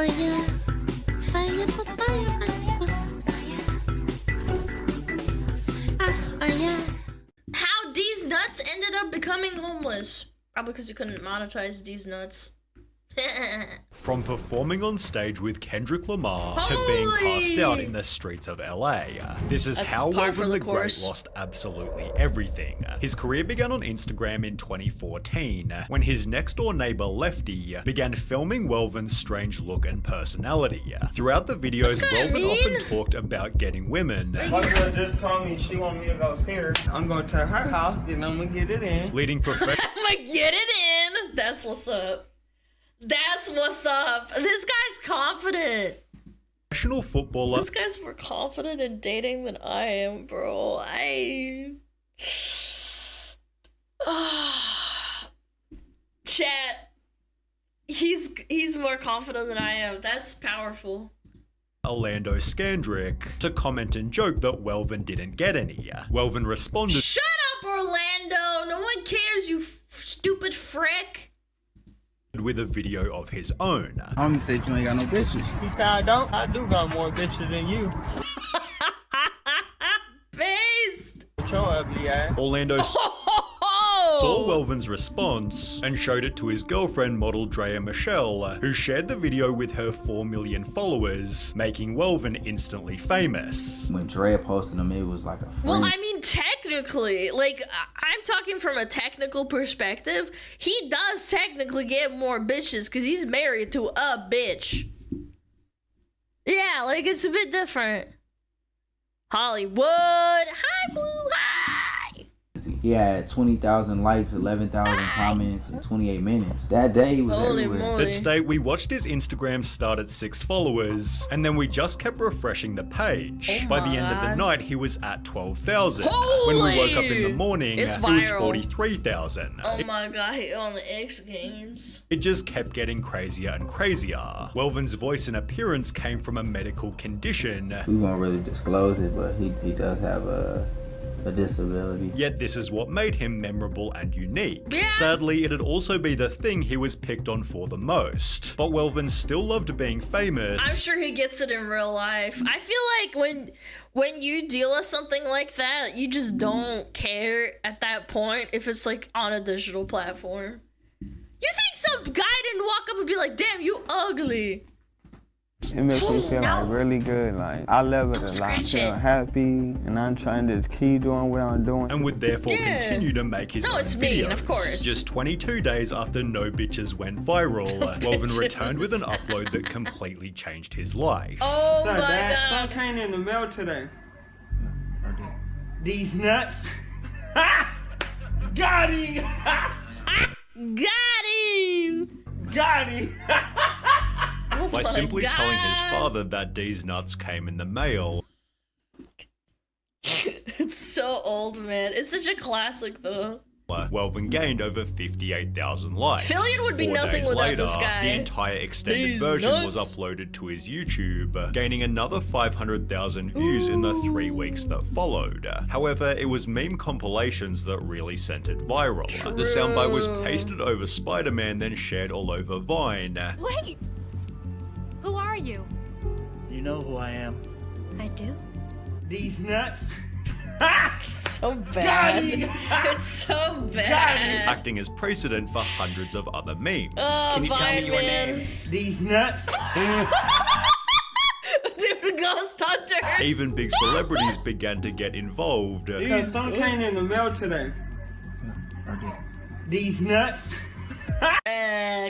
How Deez nuts ended up becoming homeless? Probably because you couldn't monetize Deez nuts. From performing on stage with Kendrick Lamar to being passed out in the streets of LA. This is how Welvin the Great lost absolutely everything. His career began on Instagram in 2014, when his next door neighbor Lefty began filming Welvin's strange look and personality. Throughout the videos, Welvin often talked about getting women. My girl just called me, she want me to go see her. I'm going to her house, then I'm gonna get it in. Leading professional. I'm gonna get it in. That's what's up. That's what's up. This guy's confident. Professional footballer. This guy's more confident in dating than I am, bro. Chat. He's more confident than I am. That's powerful. Orlando Scandrick to comment and joke that Welvin didn't get any. Welvin responded, "Shut up, Orlando. No one cares, you stupid frick." With a video of his own. Homie said you ain't got no bitches. He said I don't. I do got more bitches than you. Based. Your ugly ass. Orlando saw Welvin's response and showed it to his girlfriend, model Drea Michelle, who shared the video with her 4 million followers, making Welvin instantly famous. When Drea posted him, it was like a friend. Well, I mean, technically, like, I'm talking from a technical perspective, he does technically get more bitches because he's married to a bitch. Yeah, like, it's a bit different. Hollywood. Hi, Blue. Hi. He had 20,000 likes, 11,000 comments in 28 minutes. That day he was everywhere. That state, we watched his Instagram start at 6 followers, and then we just kept refreshing the page. By the end of the night, he was at 12,000. When we woke up in the morning, he was 43,000. Oh my god, he on the X Games. It just kept getting crazier and crazier. Welvin's voice and appearance came from a medical condition. We won't really disclose it, but he does have a disability. Yet this is what made him memorable and unique. Yeah. Sadly, it'd also be the thing he was picked on for the most. But Welvin still loved being famous. I'm sure he gets it in real life. I feel like when you deal with something like that, you just don't care at that point if it's like on a digital platform. You think some guy didn't walk up and be like, "Damn, you ugly"? It makes me feel like really good. Like I love it a lot. I feel happy, and I'm trying to keep doing what I'm doing. And would therefore continue to make his own it's videos. mean, of course. Just 22 days after No Bitches went viral, Welvin returned with an upload that completely changed his life. Oh my god! Some came in the mail today. These nuts. Got him. Got him. Got him. By simply telling his father that Deez nuts came in the mail. It's so old, man. It's such a classic, though. Welvin gained over 58,000 likes. Fillion would be nothing without this guy. The entire extended version was uploaded to his YouTube, gaining another 500,000 views in the 3 weeks that followed. However, it was meme compilations that really sent it viral. The soundbite was pasted over Spider-Man, then shared all over Vine. Wait! Who are you? You know who I am. I do? These nuts. So bad. It's so bad. Acting as precedent for hundreds of other memes. Can you tell me your name? These nuts. Dude, Ghost Hunter. Even big celebrities began to get involved. Because some came in the mail today. These nuts.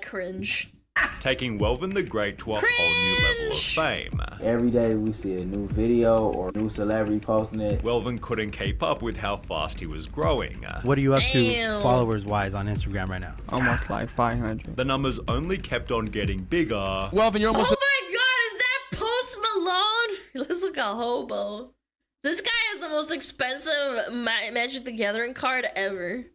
Cringe. Taking Welvin the Great to a whole new level of fame. Every day we see a new video or new celebrity posting it. Welvin couldn't keep up with how fast he was growing. What are you up to followers-wise on Instagram right now? Almost like 500. The numbers only kept on getting bigger. Welvin, you're almost... Oh my god, is that Post Malone? He looks like a hobo. This guy has the most expensive Magic the Gathering card ever.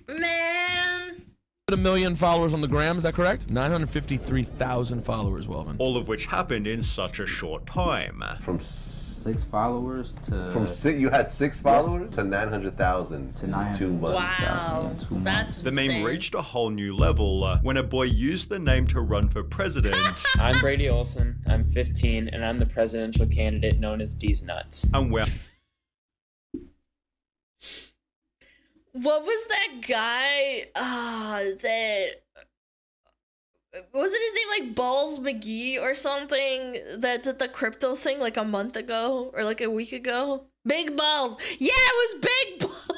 Man. 1 million followers on the gram, is that correct? 953,000 followers, Welvin. All of which happened in such a short time. From 6 followers to... You had 6 followers to 900,000 to in 2 months. Wow, Yeah, 2 months. that's The insane. meme reached a whole new level when a boy used the name to run for president. I'm Brady Olson, I'm 15, and I'm the presidential candidate known as Deez Nuts. And where What was that guy? That wasn't his name like Balls McGee or something that did the crypto thing like a month ago or like a week ago? Big Balls. Yeah, it was Big Balls.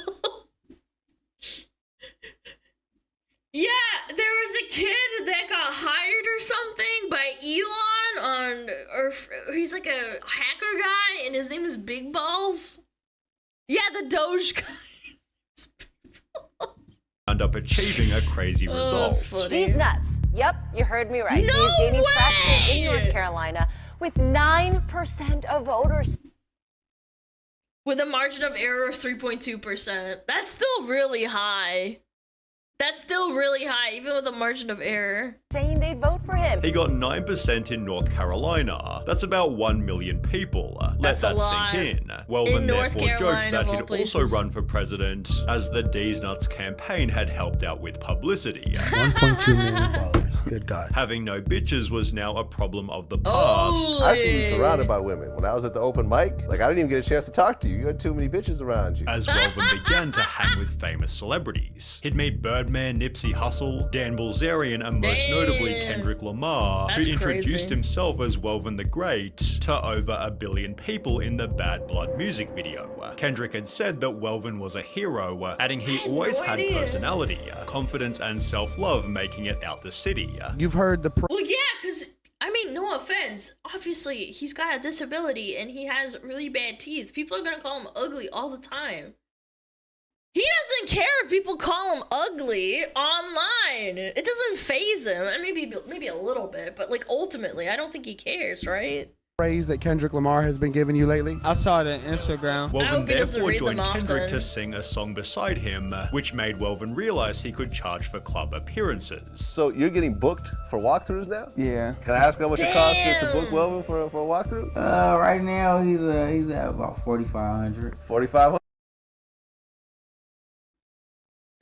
Yeah, there was a kid that got hired or something by Elon or he's like a hacker guy and his name is Big Balls. Yeah, the Doge guy. end up achieving a crazy result. Deez Nuts. Yep, you heard me right. No He's gaining traction in way! North Carolina with 9% of voters. With a margin of error of 3.2%. That's still really high. That's still really high, even with a margin of error. Saying they'd vote for him. He got 9% in North Carolina. That's about 1 million people. Let that sink in. Welvin therefore joked that he'd also run for president, as the Deez Nuts campaign had helped out with publicity. 1.2 million followers. Good God. Having no bitches was now a problem of the past. I see you surrounded by women. When I was at the open mic, like I didn't even get a chance to talk to you. You had too many bitches around you. As Welvin began to hang with famous celebrities. He'd meet Birdman, Nipsey Hussle, Dan Bilzerian, and most notably Kendrick Lamar, That's who introduced crazy. himself as Welvin the Great to over 1 billion people in the Bad Blood music video. Kendrick had said that Welvin was a hero, adding he always had personality, confidence, and self-love, making it out the city. You've heard the Well, yeah, because, I mean, no offense. Obviously, he's got a disability and he has really bad teeth. People are going to call him ugly all the time. He doesn't care if people call him ugly online. It doesn't faze him. I mean, maybe a little bit, but like ultimately, I don't think he cares, right? Praise that Kendrick Lamar has been giving you lately? I saw it on Instagram. Welvin therefore read joined them Kendrick often. to sing a song beside him, which made Welvin realize he could charge for club appearances. So you're getting booked for walkthroughs now? Yeah. Can I ask how much it costs to book Welvin for a walkthrough? Right now he's at about 4,500. 4,500.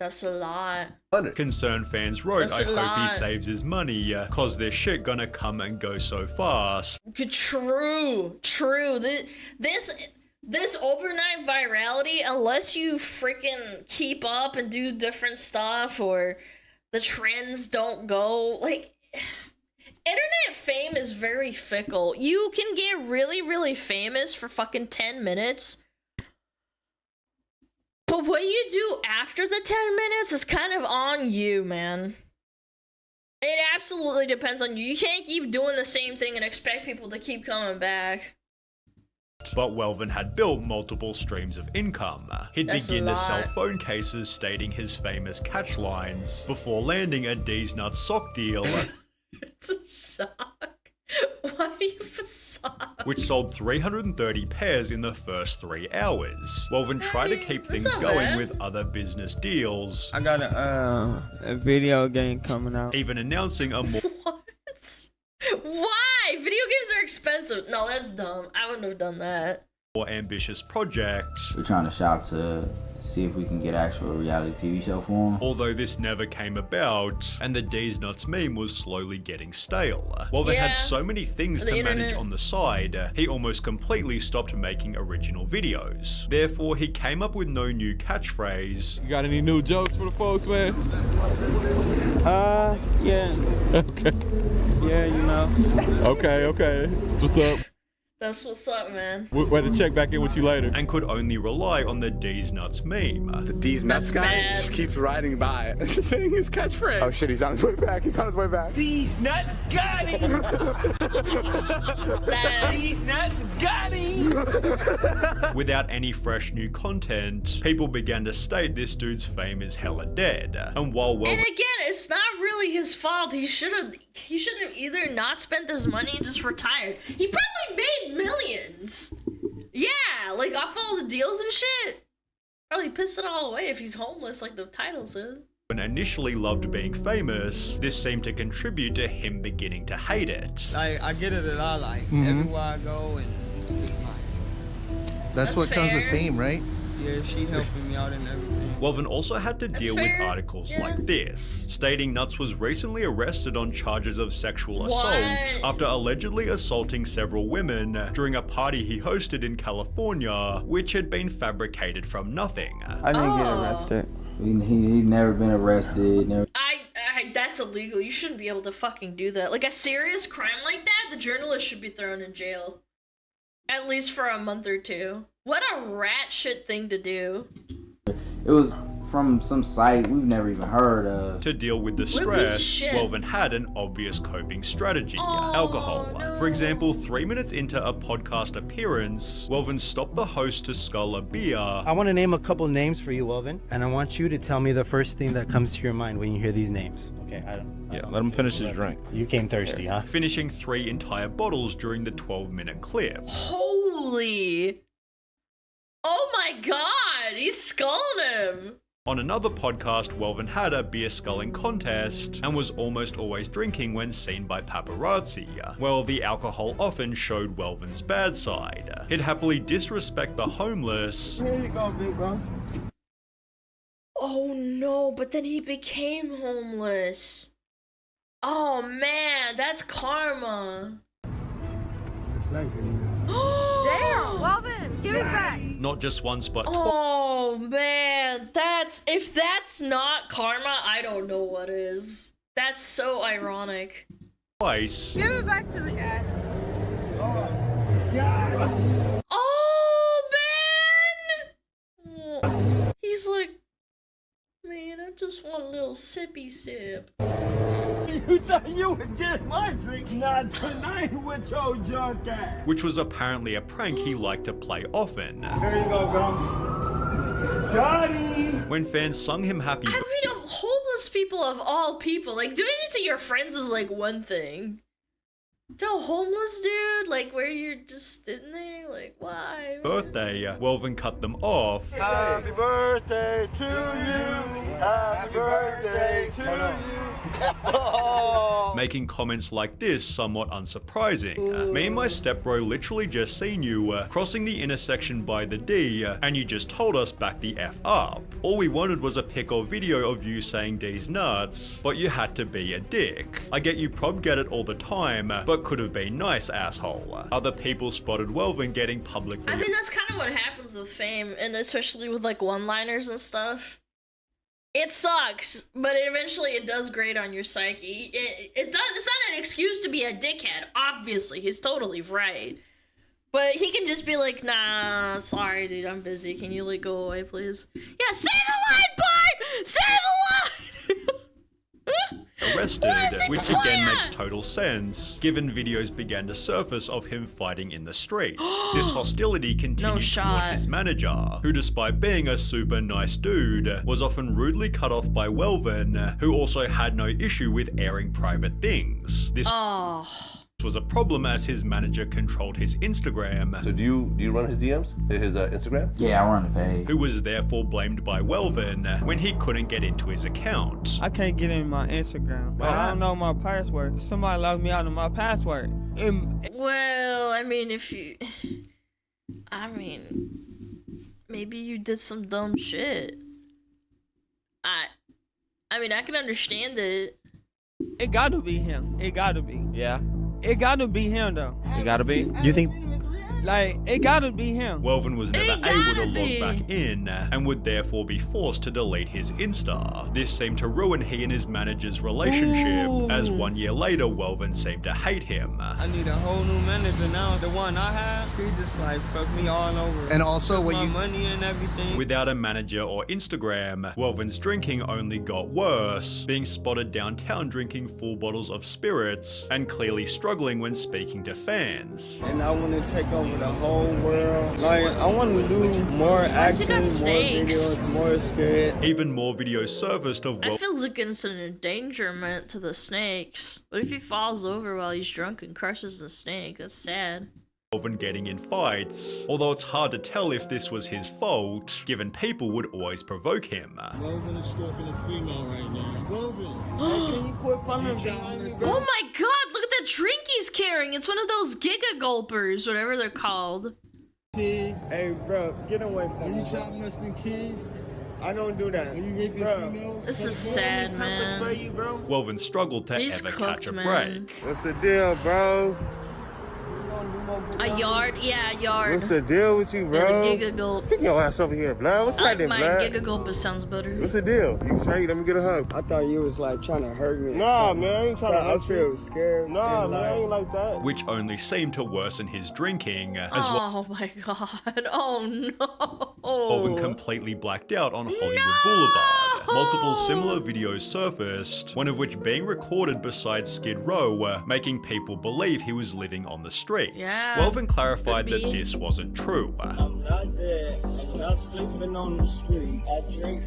That's a lot. Concerned fans wrote, That's a I hope lot. he saves his money, cause this shit gonna come and go so fast. True. This overnight virality, unless you freaking keep up and do different stuff or the trends don't go, like, internet fame is very fickle. You can get really, really famous for fucking 10 minutes. But what you do after the 10 minutes is kind of on you, man. It absolutely depends on you. You can't keep doing the same thing and expect people to keep coming back. But Welvin had built multiple streams of income. He'd That's begin a to sell lot. phone cases stating his famous catch lines before landing a Deez Nuts sock deal. It's a sock. Why do you have a sock? Which sold 330 pairs in the first 3 hours. Welvin tried to keep that's things not going bad. with other business deals, I got a video game coming out. even announcing a more What? Why? Video games are expensive. No, that's dumb. I wouldn't have done that. ambitious project. We're trying to shop to see if we can get actual reality TV show for him. Although this never came about, and the Deez Nuts meme was slowly getting stale. Welvin Yeah, had so many things the to manage internet. on the side, he almost completely stopped making original videos. Therefore, he came up with no new catchphrase. You got any new jokes for the folks, man? Yeah. Okay. Yeah, you know. Okay. What's up? That's what's up, man. Way to check back in with you later. And could only rely on the Deez Nuts meme. The Deez Nuts guy bad. just keeps riding by, saying his catchphrase. Oh shit, he's on his way back. These nuts got him! These nuts got him! Without any fresh new content, people began to state this dude's fame is hella dead. And while And Welvin again, it's not really his fault. He should have either not spent his money and just retired. He probably made millions. Yeah, like off all the deals and shit. Probably pissed it all away if he's homeless, like the title said. initially loved being famous, this seemed to contribute to him beginning to hate it. I get it a lot, like everywhere I go, and it's like that's what comes with fame, right? Yeah, she helping me out and everything. Welvin also had to deal with articles like this, stating Nuts was recently arrested on charges of sexual assault after allegedly assaulting several women during a party he hosted in California, which had been fabricated from nothing. I didn't get arrested. He'd never been arrested. Never. That's illegal. You shouldn't be able to fucking do that. Like a serious crime like that, the journalist should be thrown in jail. At least for a month or two. What a rat shit thing to do. It was from some site we've never even heard of. To deal with the stress, Welvin had an obvious coping strategy, alcohol. No. For example, 3 minutes into a podcast appearance, Welvin stopped the host to scull a beer. I want to name a couple names for you, Welvin, and I want you to tell me the first thing that comes to your mind when you hear these names. Okay, let him finish his drink. You came thirsty, huh? Finishing 3 entire bottles during the 12-minute clip. Holy! Oh my god, he's sculling him! On another podcast, Welvin had a beer sculling contest and was almost always drinking when seen by paparazzi. Well, the alcohol often showed Welvin's bad side. He'd happily disrespect the homeless. Here you go, big bro. Oh no, but then he became homeless. Oh man, that's karma. Damn, Welvin, give it back. Not just once, but oh man, if that's not karma, I don't know what is. That's so ironic. Twice. Give it back to the guy. Oh man! He's like, man, I just want a little sippy sip. You thought you would get my drink, not tonight with your drunk ass. Which was apparently a prank he liked to play often. There you go, bro. Johnny! When fans sung him happy. I mean, homeless people of all people, like doing it to your friends is like one thing. To a homeless dude, like where you're just sitting there, like why? Birthday, Welvin cut them off. Happy birthday to you. Happy birthday to you. Making comments like this somewhat unsurprising. Me and my stepbro literally just seen you crossing the intersection by the D, and you just told us back the F up. All we wanted was a pic or video of you saying D's nuts, but you had to be a dick. I get you prob get it all the time, but could have been nice, asshole. Other people spotted Welvin getting publicly. I mean, that's kind of what happens with fame, and especially with like one-liners and stuff. It sucks, but eventually it does grate on your psyche. It does. It's not an excuse to be a dickhead. Obviously, he's totally right. But he can just be like, nah, sorry, dude, I'm busy. Can you like go away, please? Yeah, say the line, Bart! Say the line! Arrested, which again makes total sense, given videos began to surface of him fighting in the streets. This hostility continued toward his manager, who despite being a super nice dude, was often rudely cut off by Welvin, who also had no issue with airing private things. This was a problem as his manager controlled his Instagram. So do you run his DMs? His Instagram? Yeah, I run the page. Who was therefore blamed by Welvin when he couldn't get into his account. I can't get in my Instagram, but I don't know my password. Somebody locked me out of my password. Well, I mean, maybe you did some dumb shit. I mean, I can understand it. It gotta be him. It gotta be. Yeah. It gotta be him, though. It gotta be? You think? Like, it gotta be him. Welvin was never able to log back in, and would therefore be forced to delete his Insta. This seemed to ruin he and his manager's relationship, as 1 year later, Welvin seemed to hate him. I need a whole new manager now. The one I have, he just like fucked me all over. And also when you money and everything. Without a manager or Instagram, Welvin's drinking only got worse, being spotted downtown drinking full bottles of spirits, and clearly struggling when speaking to fans. And I want to take over the whole world. Like, I want to do more acting, more videos, more skits. Even more videos surfaced of I feel like it's an endangerment to the snakes. What if he falls over while he's drunk and crushes the snake? That's sad. Welvin getting in fights, although it's hard to tell if this was his fault, given people would always provoke him. Welvin is stroking a female right now. Welvin! Can you quit following me? Oh my god, look at that drink he's carrying. It's one of those Giga Gulpers, whatever they're called. Keys. Hey, bro, get away from me. Are you shoplifting keys? I don't do that. Are you raping females? This is sad, man. Welvin struggled to He's ever cooked, catch a man. break. What's the deal, bro? A yard? Yeah, a yard. What's the deal with you, bro? Yeah, the Giga Gulp. Pick your ass over here, blood. What's I like that, my blood? Giga Gulp, sounds better. What's the deal? You straight? Let me get a hug. I thought you was like trying to hurt me. Nah, man, I ain't trying to hurt you. I feel scared. Nah, man, I ain't like that. Which only seemed to worsen his drinking, as Oh my god. Oh no. Welvin completely blacked out on Hollywood Boulevard. Multiple similar videos surfaced, one of which being recorded beside Skid Row, making people believe he was living on the streets. Yeah, Welvin clarified that this wasn't true. I'm not dead. I'm not sleeping on the street. I drink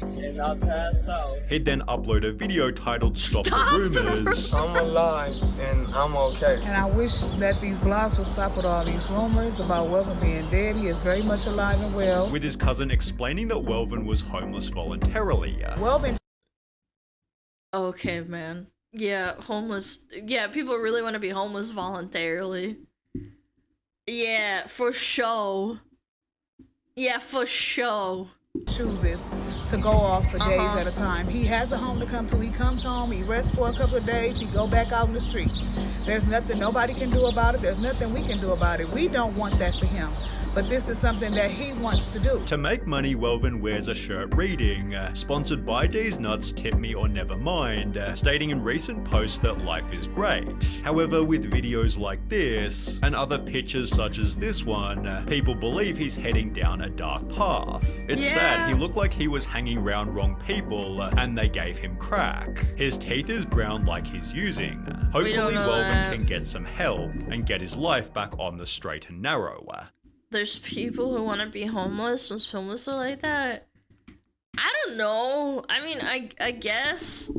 and I pass out. He'd then upload a video titled Stop the Rumors. I'm alive and I'm okay. And I wish that these blogs would stop with all these rumors about Welvin being dead. He is very much alive and well. With his cousin explaining that Welvin was homeless voluntarily. Welvin. Okay, man. Yeah, homeless. Yeah, people really want to be homeless voluntarily. Yeah, for sure. Yeah, for sure. Chooses to go off for days at a time. He has a home to come to. He comes home, he rests for a couple of days, he go back out in the street. There's nothing nobody can do about it. There's nothing we can do about it. We don't want that for him. But this is something that he wants to do. To make money, Welvin wears a shirt reading, sponsored by Deez Nuts, Tip Me or Never Mind, stating in recent posts that life is great. However, with videos like this, and other pictures such as this one, people believe he's heading down a dark path. It's sad, he looked like he was hanging around wrong people, and they gave him crack. His teeth is brown like he's using. Hopefully Welvin can get some help, and get his life back on the straight and narrow. There's people who want to be homeless when homeless are like that. I don't know. I mean, I guess.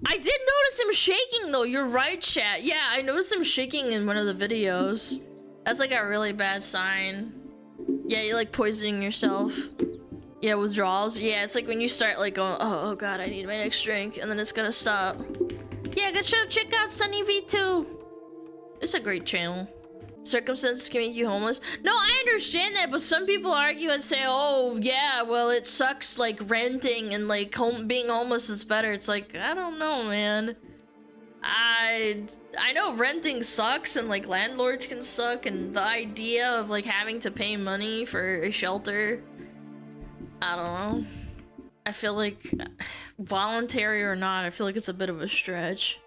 I did notice him shaking though. You're right, chat. Yeah, I noticed him shaking in one of the videos. That's like a really bad sign. Yeah, you're like poisoning yourself. Yeah, withdrawals. Yeah, it's like when you start like going, oh god, I need my next drink, and then it's gonna stop. Yeah, go check out Sunny V2. It's a great channel. Circumstances can make you homeless. No, I understand that, but some people argue and say, oh yeah, well it sucks like renting and like being homeless is better. It's like, I don't know, man. I know renting sucks and like landlords can suck, and the idea of like having to pay money for a shelter, I don't know. I feel like voluntary or not, I feel like it's a bit of a stretch.